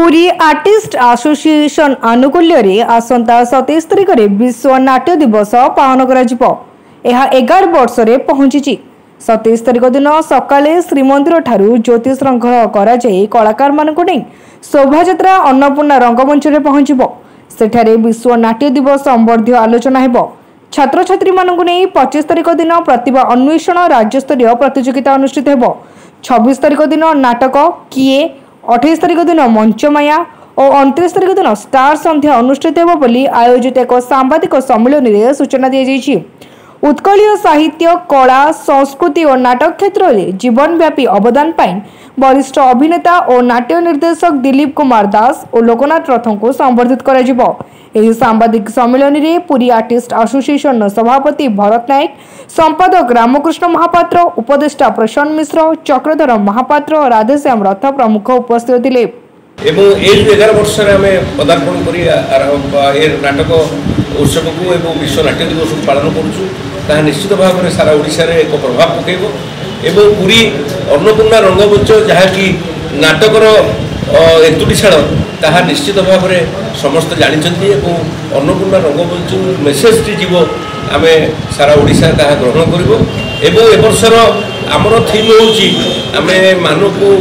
Puri artist association आनुकूल्य आसंता 27 तारिख में विश्व नाट्य दिवस पालन कर 11 वर्ष पहुंची। 27 तारिख दिन सकाले श्रीमंदिर ठारू ज्योति श्रृंखला कलाकार मानक नहीं शोभायात्रा अन्नपूर्णा रंगमंच में पहुंचब। सेठारे विश्व नाट्य दिवस संबंधी आलोचना हेब। छात्र छात्री मानक नहीं 25 तारिख दिन प्रतिभा अन्वेषण राज्यस्तरीय प्रतियोगिता अनुष्ठित हेब। 26 तारिख दिन नाटक किए, 28 तारिख दिन मंचमाया और 29 तारिख दिन स्टार संध्या अनुष्ठित हेब बोली आयोजित एक सांबादिक सम्मेलन में सूचना दी जाइछि। उत्कलीय साहित्य, कला, संस्कृति और नाटक क्षेत्र में जीवनव्यापी अवदान पाई वरिष्ठ अभिनेता और नाट्य निर्देशक दिलीप कुमार दास और लोकनाथ रथ को संबर्धित कर सांबादिक सम्मेलन में पुरी आर्टिस्ट एसोसिएशन सभापति भरत नायक, संपादक रामकृष्ण महापात्र, उपदेष्टा प्रशांत मिश्र, चक्रधर महापात्र, राधेश्याम रथ प्रमुख उपस्थित थे। 11 वर्ष पदार्पण कर नाटक उत्सव को विश्व नाट्य दिवस को पालन करुँ निश्चित भाव में सारा ओडिशा रे एक प्रभाव पकेब। पुरी अन्नपूर्णा रंगमंच जहाँकि नाटकर एतुटीशाल ताहा निश्चित भाव में समस्त जानते अन्नपूर्णा रंगमंच मेसेज टी जीव आम सारा ओडिशा ताहा ग्रहण कर। वर्षर आमर थीम हूँ आम मान को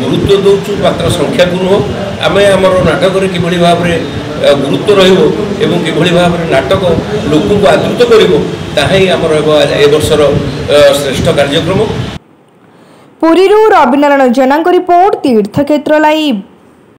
गुरुत्व दौचु मात्र संख्या को नुह आम आमर नाटक कि भाव में गुरुत्व रही भाव में नाटक लोक को आदृत कर वर्षर श्रेष्ठ कार्यक्रम। पुरी रविनारायण जेना रिपोर्ट, तीर्थक्षेत्र लाइव।